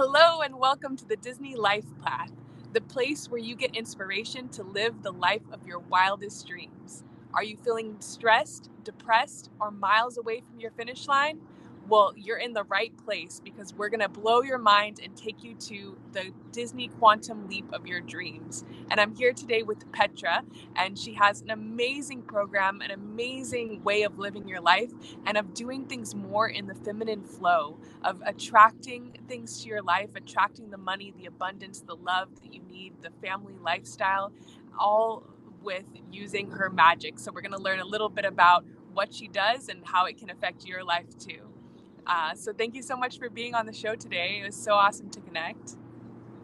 Hello and welcome to the Disney Life Path, the place where you get inspiration to live the life of your wildest dreams. Are you feeling stressed, depressed, or miles away from your finish line? Well, you're in the right place because we're going to blow your mind and take you to the Disney quantum leap of your dreams. And I'm here today with Petra, and she has an amazing program, an amazing way of living your life, and of doing things more in the feminine flow, of attracting things to your life, attracting the money, the abundance, the love that you need, the family lifestyle, all with using her magic. So we're going to learn a little bit about what she does and how it can affect your life too. So thank you so much for being on the show today. It was so awesome to connect.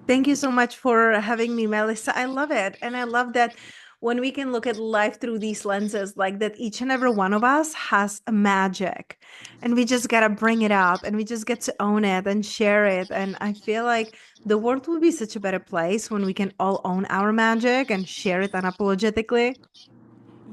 Thank you so much for having me, Melissa. I love it. And I love that when we can look at life through these lenses, like that each and every one of us has a magic and we just got to bring it up and we just get to own it and share it. And I feel like the world will be such a better place when we can all own our magic and share it unapologetically.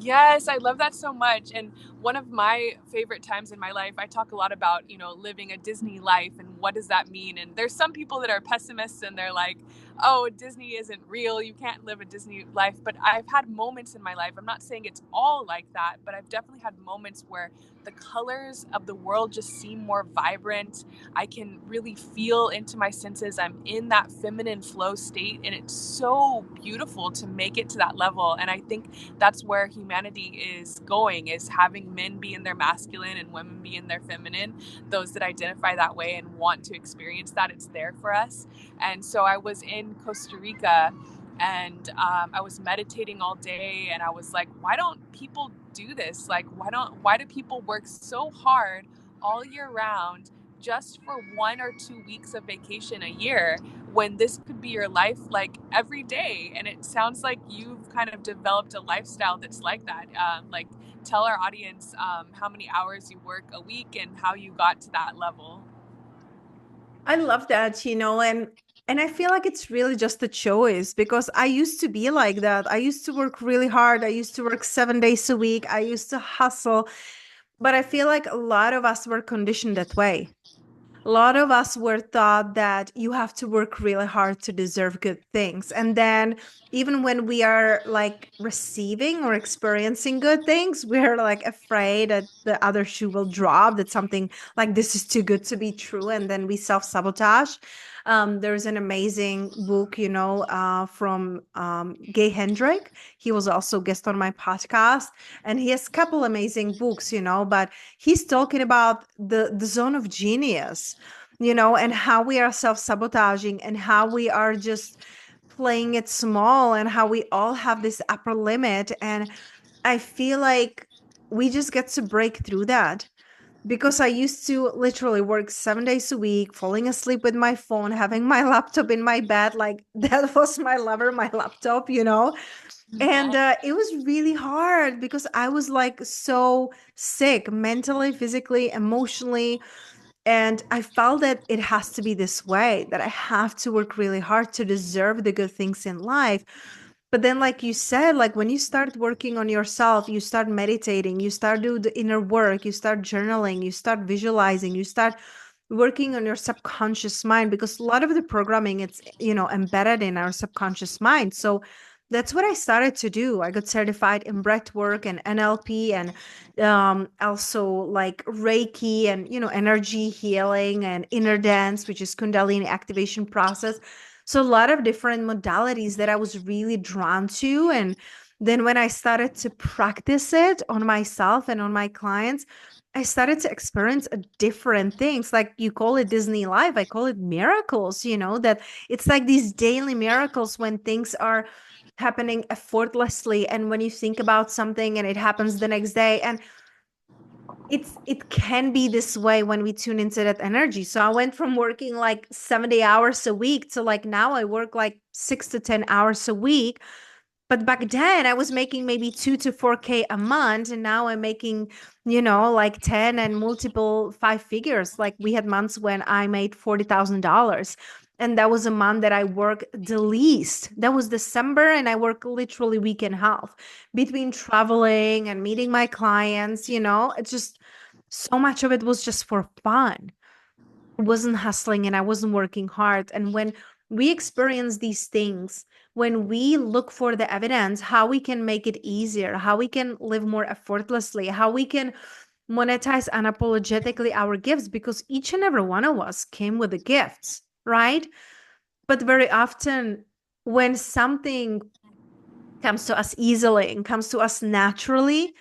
Yes, I love that so much. And one of my favorite times in my life, I talk a lot about, living a Disney life and what does that mean? And there's some people that are pessimists and they're like, oh, Disney isn't real. You can't live a Disney life. But I've had moments in my life. I'm not saying it's all like that, but I've definitely had moments where the colors of the world just seem more vibrant. I can really feel into my senses. I'm in that feminine flow state. And it's so beautiful to make it to that level. And I think that's where humanity is going, is having men be in their masculine and women be in their feminine. Those that identify that way and want to experience that, it's there for us. And so I was in Costa Rica and I was meditating all day and I was like, why don't people do this? Like, why do people work so hard all year round just for 1 or 2 weeks of vacation a year when this could be your life like every day? And it sounds like you've kind of developed a lifestyle that's like that. Like, tell our audience how many hours you work a week and how you got to that level. I love that, and I feel like it's really just a choice because I used to be like that. I used to work really hard. I used to work 7 days a week. I used to hustle, but I feel like a lot of us were conditioned that way. A lot of us were taught that you have to work really hard to deserve good things. And then even when we are like receiving or experiencing good things, we're like afraid that the other shoe will drop, that something like this is too good to be true. And then we self-sabotage. There's an amazing book, from Gay Hendrick. He was also guest on my podcast, and he has a couple amazing books, but he's talking about the zone of genius, and how we are self-sabotaging and how we are just playing it small and how we all have this upper limit. And I feel like we just get to break through that because I used to literally work 7 days a week, falling asleep with my phone, having my laptop in my bed. Like that was my lover, my laptop. And it was really hard because I was like so sick mentally, physically, emotionally. And I felt that it has to be this way, that I have to work really hard to deserve the good things in life. But then, like you said, like when you start working on yourself, you start meditating, you start do the inner work, you start journaling, you start visualizing, you start working on your subconscious mind because a lot of the programming it's embedded in our subconscious mind. So that's what I started to do. I got certified in breath work and NLP and also like Reiki and energy healing and inner dance, which is Kundalini activation process. So a lot of different modalities that I was really drawn to. And then when I started to practice it on myself and on my clients, I started to experience a different things. Like you call it Disney life, I call it miracles, that it's like these daily miracles when things are happening effortlessly. And when you think about something and it happens the next day. And it can be this way when we tune into that energy. So I went from working like 70 hours a week to like now I work like 6 to 10 hours a week. But back then I was making maybe 2 to 4K a month. And now I'm making, like 10 and multiple five figures. Like we had months when I made $40,000. And that was a month that I worked the least. That was December. And I worked literally week and a half between traveling and meeting my clients. It's just so much of it was just for fun. wasn't hustling and I wasn't working hard. And when we experience these things, when we look for the evidence, how we can make it easier, how we can live more effortlessly, how we can monetize unapologetically our gifts, because each and every one of us came with the gifts, right? But very often, when something comes to us easily and comes to us naturally,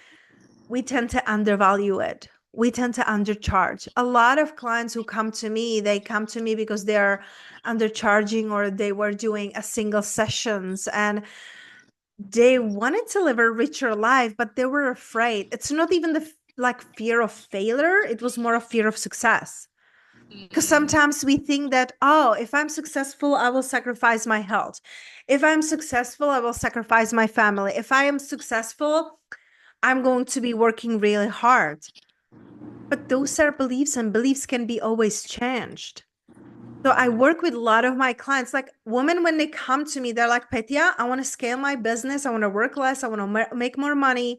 we tend to undervalue it. We tend to undercharge. A lot of clients who come to me, they come to me because they're undercharging or they were doing a single sessions and they wanted to live a richer life, but they were afraid. It's not even the like fear of failure, it was more of fear of success. Because Mm-mm. sometimes we think that, oh, if I'm successful, I will sacrifice my health. If I'm successful, I will sacrifice my family. If I am successful, I'm going to be working really hard. But those are beliefs, and beliefs can be always changed. So I work with a lot of my clients, like women, when they come to me, they're like, Petya, I want to scale my business. I want to work less. I want to make more money.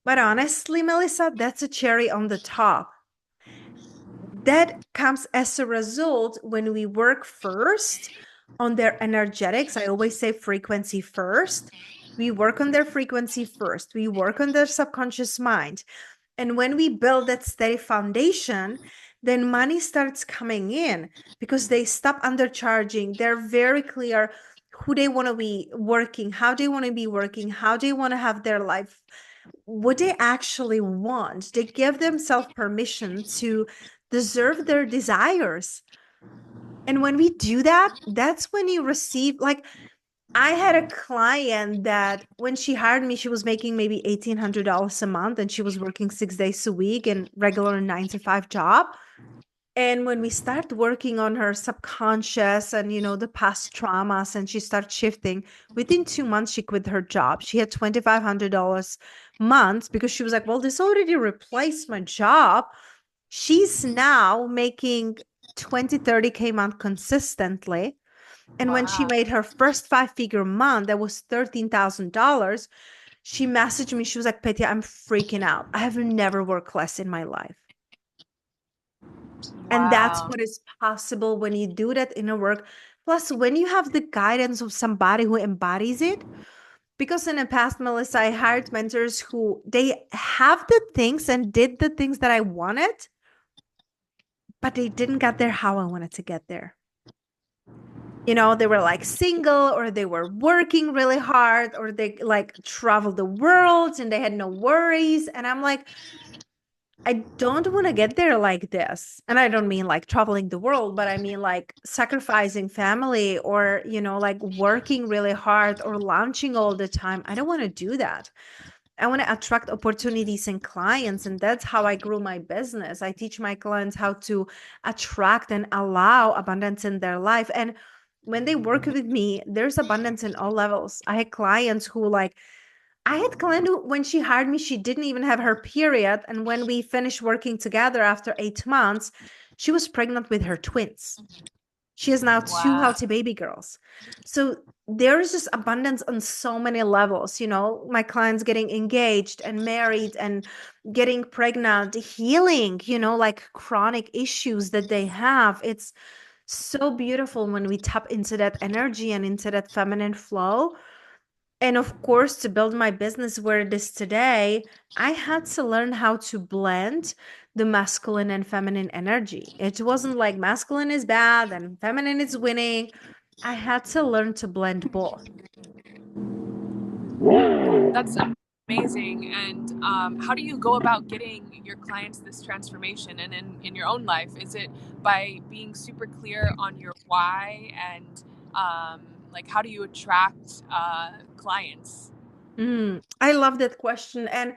But honestly, Melissa, that's a cherry on the top. That comes as a result when we work first on their energetics. I always say frequency first. We work on their frequency first. We work on their subconscious mind. And when we build that steady foundation, then money starts coming in because they stop undercharging. They're very clear who they want to be working, how they want to be working, how they want to have their life, what they actually want. They give themselves permission to deserve their desires. And when we do that, that's when you receive, like, I had a client that when she hired me, she was making maybe $1,800 a month and she was working 6 days a week in regular 9 to 5 job. And when we start working on her subconscious and, the past traumas, and she started shifting, within 2 months, she quit her job. She had $2,500 months because she was like, well, this already replaced my job. She's now making 20, 30K month consistently. And when she Wow. made her first 5-figure month, that was $13,000, she messaged me. She was like, Petya, I'm freaking out. I have never worked less in my life. And that's Wow. what is possible when you do that inner work. Plus, when you have the guidance of somebody who embodies it, because in the past, Melissa, I hired mentors who they have the things and did the things that I wanted, but they didn't get there how I wanted to get there. They were like single or they were working really hard or they like traveled the world and they had no worries. And I'm like, I don't want to get there like this. And I don't mean like traveling the world, but I mean like sacrificing family or, like working really hard or launching all the time. I don't want to do that. I want to attract opportunities and clients. And that's how I grew my business. I teach my clients how to attract and allow abundance in their life. And when they work with me, there's abundance in all levels. I had client who, when she hired me, she didn't even have her period. And when we finished working together after 8 months, she was pregnant with her twins. She has now two Wow. healthy baby girls. So there is just abundance on so many levels. My clients getting engaged and married and getting pregnant, healing, like chronic issues that they have. It's so beautiful when we tap into that energy and into that feminine flow. And of course, to build my business where it is today, I had to learn how to blend the masculine and feminine energy. It wasn't like masculine is bad and feminine is winning. I had to learn to blend both. That's amazing. And how do you go about getting your clients this transformation? And in your own life, is it by being super clear on your why and like how do you attract clients? I love that question. And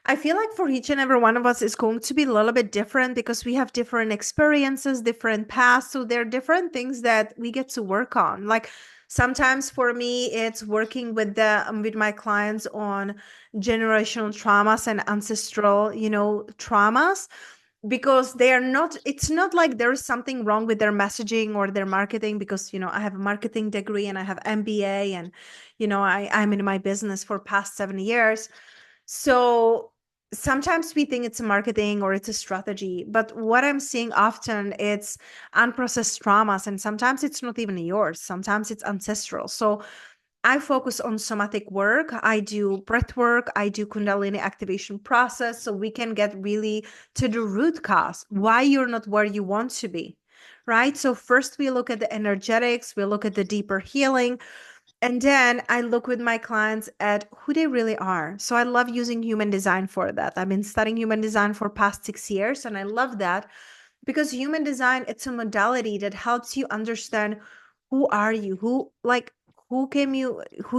I feel like for each and every one of us is going to be a little bit different because we have different experiences, different paths. So there are different things that we get to work on. Like sometimes for me, it's working with my clients on generational traumas and ancestral, traumas because they are not, it's not like there is something wrong with their messaging or their marketing because, I have a marketing degree and I have MBA and, I'm in my business for past 7 years. So sometimes we think it's a marketing or it's a strategy, but what I'm seeing often it's unprocessed traumas, and sometimes it's not even yours. Sometimes it's ancestral. So I focus on somatic work. I do breath work. I do Kundalini activation process so we can get really to the root cause why you're not where you want to be. Right. So first we look at the energetics, we look at the deeper healing, and then I look with my clients at who they really are. So I love using human design for that. I've been studying human design for past 6 years, and I love that because human design, it's a modality that helps you understand who are you, who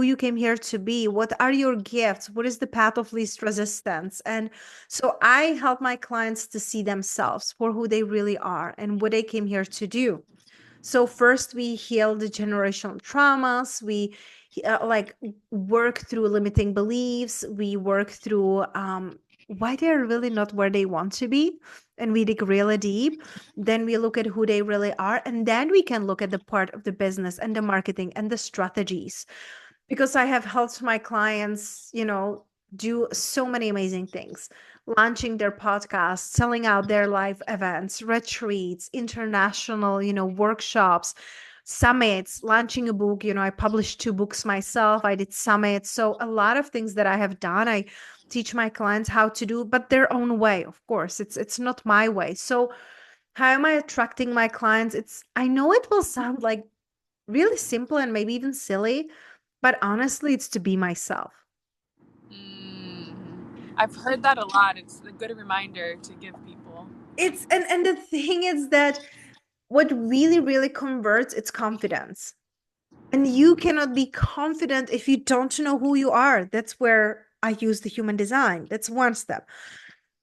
you came here to be, what are your gifts, what is the path of least resistance. And so I help my clients to see themselves for who they really are and what they came here to do. So first we heal the generational traumas. We like work through limiting beliefs. We work through why they're really not where they want to be, and we dig really deep. Then we look at who they really are, and then we can look at the part of the business and the marketing and the strategies, because I have helped my clients, do so many amazing things, launching their podcasts, selling out their live events, retreats, international, workshops, summits, launching a book. I published 2 books myself. I did summits. So a lot of things that I have done, I teach my clients how to do, but their own way, of course. It's not my way. So how am I attracting my clients? I know it will sound like really simple and maybe even silly, but honestly, it's to be myself. Mm. I've heard that a lot. It's a good reminder to give people. And the thing is that what really, really converts, it's confidence. And you cannot be confident if you don't know who you are. That's where I use the human design. That's one step.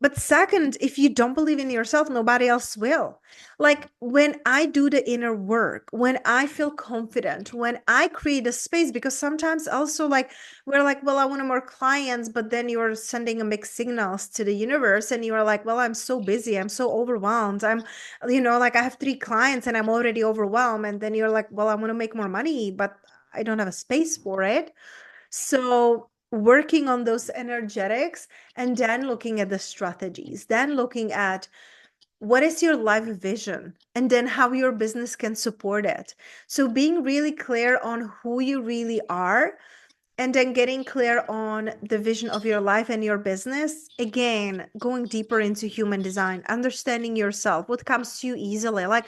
But second, if you don't believe in yourself, nobody else will. Like when I do the inner work, when I feel confident, when I create a space, because sometimes also like we're like, well, I want more clients, but then you're sending a mixed signals to the universe and you're like, well, I'm so busy, I'm so overwhelmed. Like I have 3 clients and I'm already overwhelmed. And then you're like, well, I want to make more money, but I don't have a space for it. So working on those energetics and then looking at the strategies, then looking at what is your life vision and then how your business can support it. So being really clear on who you really are and then getting clear on the vision of your life and your business. Again, going deeper into human design, understanding yourself, what comes to you easily. Like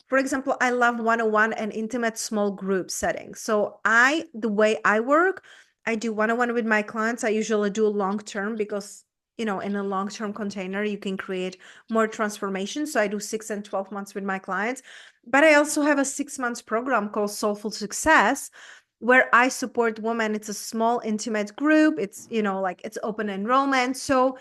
for example, I love one-on-one and intimate small group settings. So the way I work, I do one-on-one with my clients. I usually do long-term because, in a long-term container, you can create more transformation. So I do 6 and 12 months with my clients. But I also have a 6 months program called Soulful Success, where I support women. It's a small, intimate group. It's, like it's open enrollment. So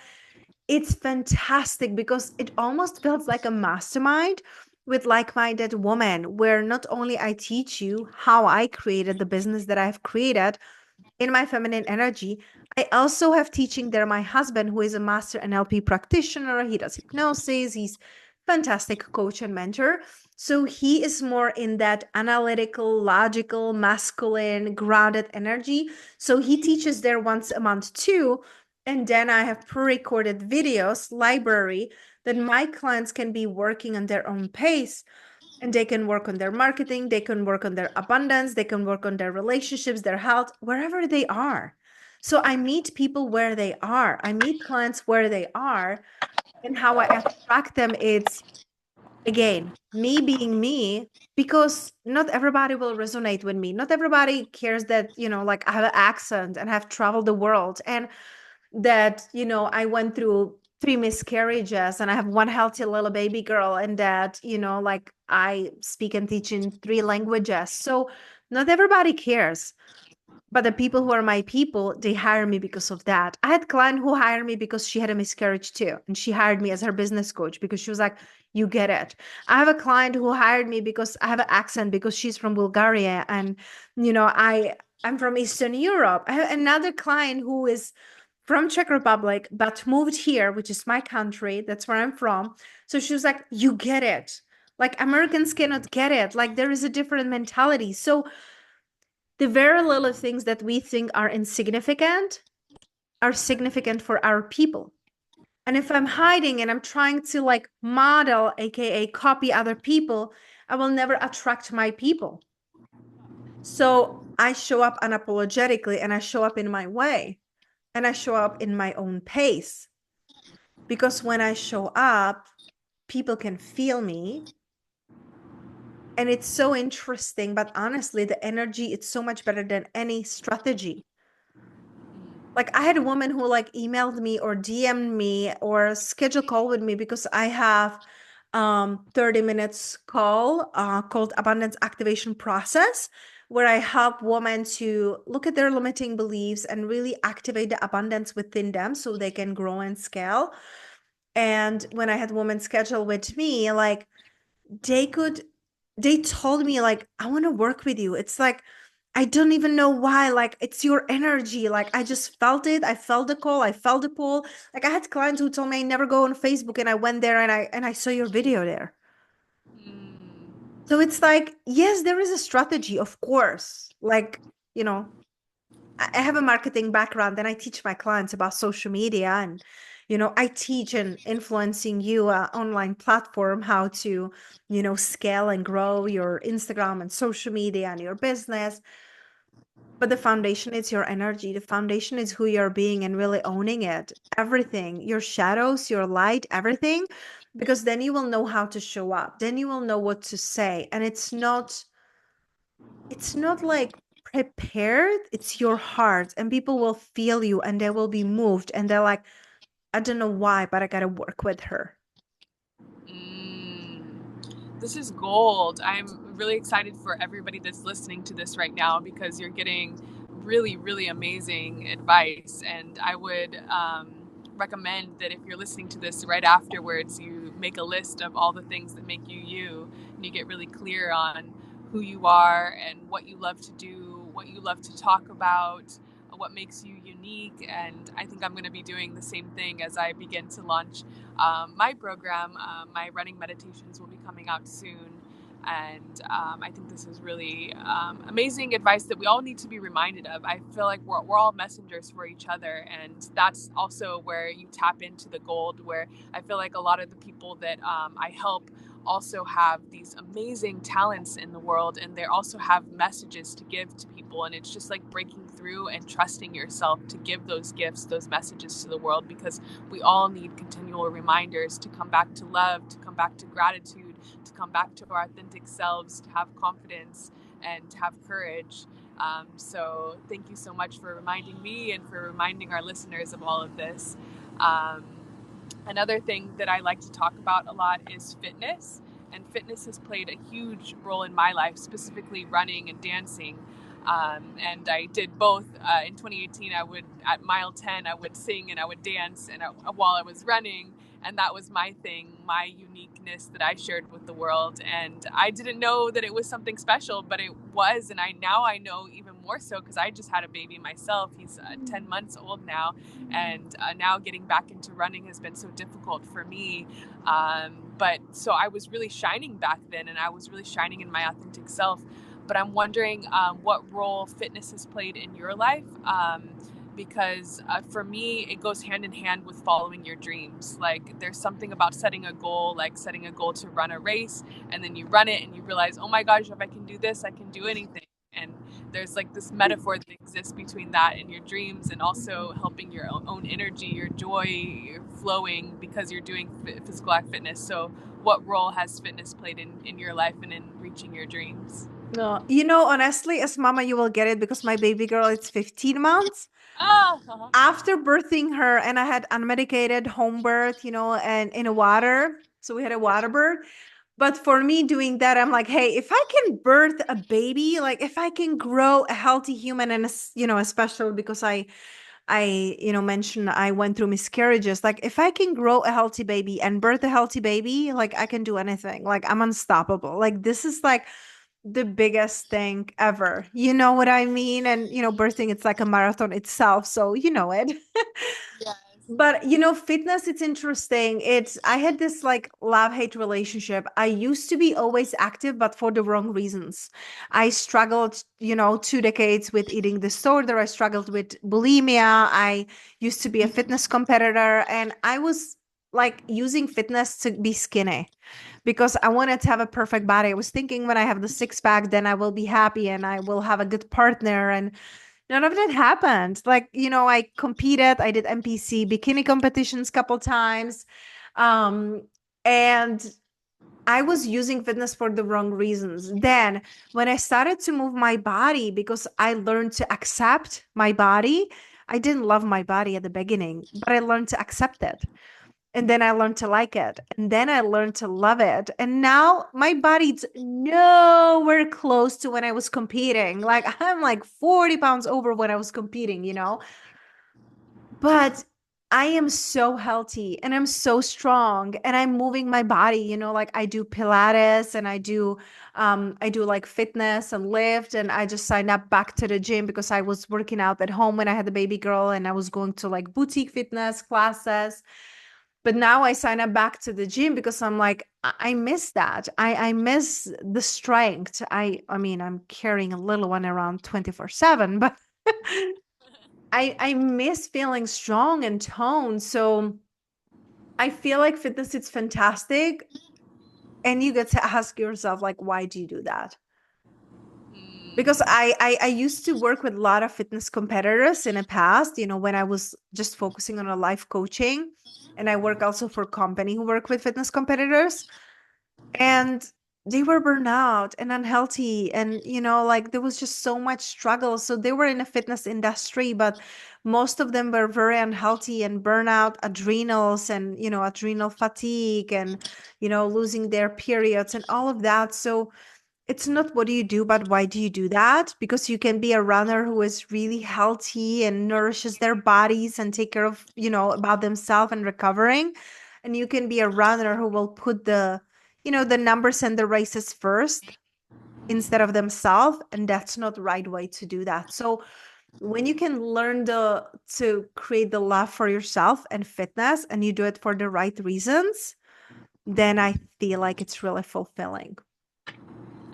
it's fantastic because it almost feels like a mastermind with like-minded women, where not only I teach you how I created the business that I've created in my feminine energy, I also have teaching there my husband, who is a master NLP practitioner. He does hypnosis. He's fantastic coach and mentor. So he is more in that analytical, logical, masculine, grounded energy. So he teaches there once a month too. And then I have pre-recorded videos, library, that my clients can be working on their own pace, and they can work on their marketing, they can work on their abundance, they can work on their relationships, their health, wherever they are. So I meet people where they are. I meet clients where they are, and how I attract them. It's again me being me, because not everybody will resonate with me. Not everybody cares that, like I have an accent and have traveled the world, and that, I went through 3 miscarriages and I have one healthy little baby girl, and that, like I speak and teach in 3 languages. So not everybody cares. But the people who are my people, they hire me because of that. I had a client who hired me because she had a miscarriage too. And she hired me as her business coach because she was like, you get it. I have a client who hired me because I have an accent, because she's from Bulgaria. And, I'm from Eastern Europe. I have another client who is from Czech Republic, but moved here, which is my country. That's where I'm from. So she was like, you get it. Like Americans cannot get it. Like there is a different mentality. So the very little things that we think are insignificant are significant for our people. And if I'm hiding and I'm trying to like model, aka copy other people, I will never attract my people. So I show up unapologetically and I show up in my way and I show up in my own pace. Because when I show up, people can feel me. And it's so interesting. But honestly, the energy, it's so much better than any strategy. Like I had a woman who like emailed me or DM'd me or scheduled call with me because I have 30 minutes call called abundance activation process, where I help women to look at their limiting beliefs and really activate the abundance within them so they can grow and scale. And when I had women schedule with me, like they could they told me like I want to work with you. It's like I don't even know why, like it's your energy. Like I just felt it. I felt the call, I felt the pull. Like I had clients who told me I never go on Facebook and I went there and I saw your video there. Mm. So it's like, yes, there is a strategy, of course. Like, you know, I have a marketing background and I teach my clients about social media and I teach an influencing you online platform how to scale and grow your Instagram and social media and your business. But the foundation is your energy. The foundation is who you're being and really owning it. Everything, your shadows, your light, everything, because then you will know how to show up. Then you will know what to say. And it's not like prepared, it's your heart, and people will feel you and they will be moved and they're like, I don't know why, but I gotta work with her. Mm. This is gold. I'm really excited for everybody that's listening to this right now because you're getting really, really amazing advice. And I would recommend that if you're listening to this right afterwards, you make a list of all the things that make you you, and you get really clear on who you are and what you love to do, what you love to talk about, what makes you unique. And I think I'm going to be doing the same thing as I begin to launch my program. My running meditations will be coming out soon. And I think this is really amazing advice that we all need to be reminded of. I feel like we're all messengers for each other. And that's also where you tap into the gold, where I feel like a lot of the people that I help also have these amazing talents in the world, and they also have messages to give to people. And it's just like breaking through and trusting yourself to give those gifts, those messages to the world, because we all need continual reminders to come back to love, to come back to gratitude, to come back to our authentic selves, to have confidence and to have courage. So thank you so much for reminding me and for reminding our listeners of all of this. Um, Another thing that I like to talk about a lot is fitness. And fitness has played a huge role in my life, specifically running and dancing. And I did both. In 2018, I would, at mile 10, I would sing and I would dance while I was running. And that was my thing, my uniqueness that I shared with the world. And I didn't know that it was something special, but it was. And now I know even more so because I just had a baby myself. He's 10 months old now. And now getting back into running has been so difficult for me. But so I was really shining back then, and I was really shining in my authentic self. But I'm wondering what role fitness has played in your life. Because for me, it goes hand in hand with following your dreams. Like there's something about setting a goal, like setting a goal to run a race, and then you run it and you realize, oh my gosh, if I can do this, I can do anything. And there's like this metaphor that exists between that and your dreams, and also helping your own energy, your joy flowing because you're doing physical fitness. So what role has fitness played in your life and in reaching your dreams? No, honestly, as mama, you will get it because my baby girl is 15 months. Ah, uh-huh. After birthing her, and I had unmedicated home birth, and in a water. So we had a water birth. But for me doing that, I'm like, hey, if I can birth a baby, like if I can grow a healthy human, and especially because I mentioned I went through miscarriages. Like if I can grow a healthy baby and birth a healthy baby, like I can do anything. Like I'm unstoppable. Like this is like the biggest thing ever. You know what I mean? And birthing, it's like a marathon itself. So you know it. Yes. But fitness, it's interesting. I had this like love-hate relationship. I used to be always active, but for the wrong reasons. I struggled, 2 decades with eating disorder. I struggled with bulimia. I used to be a fitness competitor, and I was like using fitness to be skinny because I wanted to have a perfect body. I was thinking when I have the six pack, then I will be happy and I will have a good partner. And none of that happened. Like, I competed, I did NPC bikini competitions couple times. Um, and I was using fitness for the wrong reasons. Then, when I started to move my body because I learned to accept my body, I didn't love my body at the beginning, but I learned to accept it. And then I learned to like it. And then I learned to love it. And now my body's nowhere close to when I was competing. Like I'm like 40 pounds over when I was competing. But I am so healthy and I'm so strong and I'm moving my body, like I do Pilates and I do like fitness and lift, and I just signed up back to the gym because I was working out at home when I had the baby girl and I was going to like boutique fitness classes. But now I sign up back to the gym because I'm like, I miss that. I miss the strength. I mean, I'm carrying a little one around 24/7, but I miss feeling strong and toned. So I feel like fitness is fantastic. And you get to ask yourself, like, why do you do that? Because Mm. I used to work with a lot of fitness competitors in the past, when I was just focusing on a life coaching. And I work also for company who work with fitness competitors. And they were burnout and unhealthy. And, like there was just so much struggle. So they were in the fitness industry, but most of them were very unhealthy and burnout, adrenals and, adrenal fatigue and, losing their periods and all of that. So it's not what do you do, but why do you do that? Because you can be a runner who is really healthy and nourishes their bodies and take care of, about themselves and recovering. And you can be a runner who will put the numbers and the races first instead of themselves. And that's not the right way to do that. So when you can learn to create the love for yourself and fitness and you do it for the right reasons, then I feel like it's really fulfilling.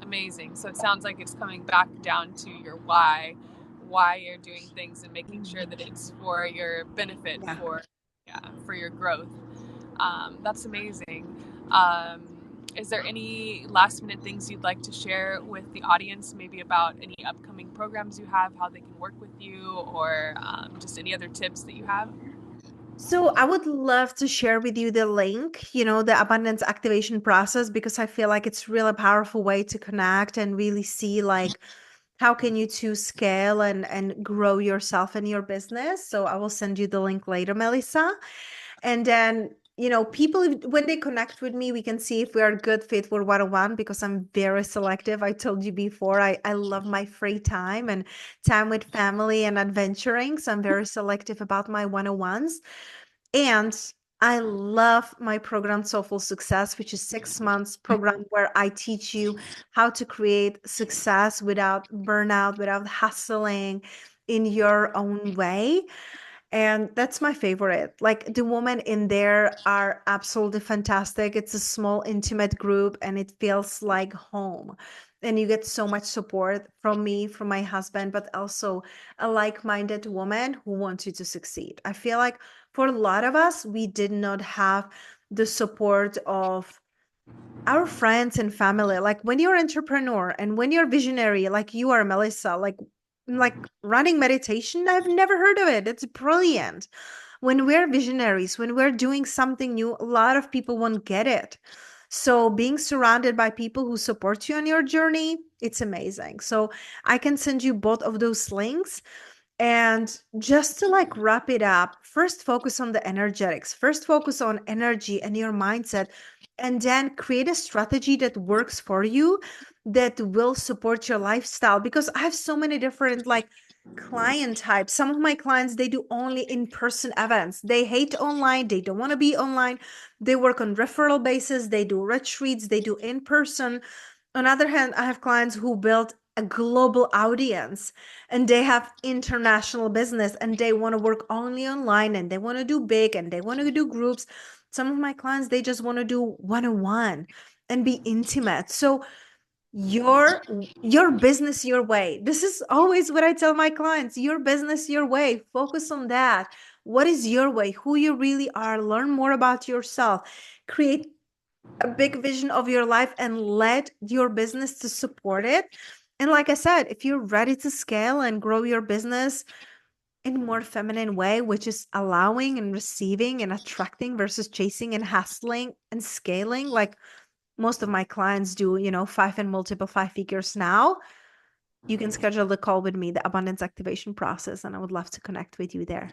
Amazing. So it sounds like it's coming back down to your why you're doing things and making sure that it's for your benefit, Yeah. for yeah, for your growth. That's amazing. Um, is there any last minute things you'd like to share with the audience, maybe about any upcoming programs you have, how they can work with you, or just any other tips that you have? So I would love to share with you the link, the abundance activation process, because I feel like it's really a powerful way to connect and really see like how can you to scale and grow yourself and your business. So I will send you the link later, Melissa. And then, people, when they connect with me, we can see if we are a good fit for one-on-one because I'm very selective. I told you before, I love my free time and time with family and adventuring. So I'm very selective about my one-on-ones. And I love my program Soulful Success, which is 6 months program where I teach you how to create success without burnout, without hustling in your own way. And that's my favorite. Like the women in there are absolutely fantastic. It's a small, intimate group and it feels like home. And you get so much support from me, from my husband, but also a like minded woman who wants you to succeed. I feel like for a lot of us, we did not have the support of our friends and family. Like when you're an entrepreneur and when you're visionary, like you are, Melissa, like running meditation, I've never heard of it. It's brilliant. When we're visionaries, when we're doing something new, a lot of people won't get it. So being surrounded by people who support you on your journey, it's amazing. So I can send you both of those links. And just to like wrap it up, first focus on the energetics, first focus on energy and your mindset, and then create a strategy that works for you that will support your lifestyle. Because I have so many different like client types. Some of my clients, they do only in-person events. They hate online, they don't want to be online. They work on referral basis, they do retreats, they do in-person. On the other hand, I have clients who build a global audience and they have international business and they want to work only online and they want to do big and they want to do groups. Some of my clients, they just want to do one-on-one and be intimate. So your business your way. This is always what I tell my clients, your business your way. Focus on that. what is your way, who you really are, learn more about yourself, create a big vision of your life and let your business to support it. And like I said, if you're ready to scale and grow your business in a more feminine way, which is allowing and receiving and attracting versus chasing and hustling and scaling, like most of my clients do, five and multiple five figures now, you can schedule the call with me, the abundance activation process, and I would love to connect with you there.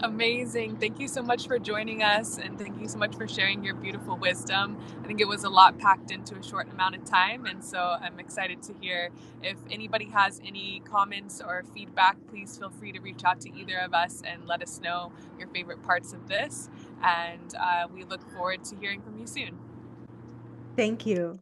Amazing. Thank you so much for joining us, and thank you so much for sharing your beautiful wisdom. I think it was a lot packed into a short amount of time, and so I'm excited to hear. If anybody has any comments or feedback, please feel free to reach out to either of us and let us know your favorite parts of this. And we look forward to hearing from you soon. Thank you.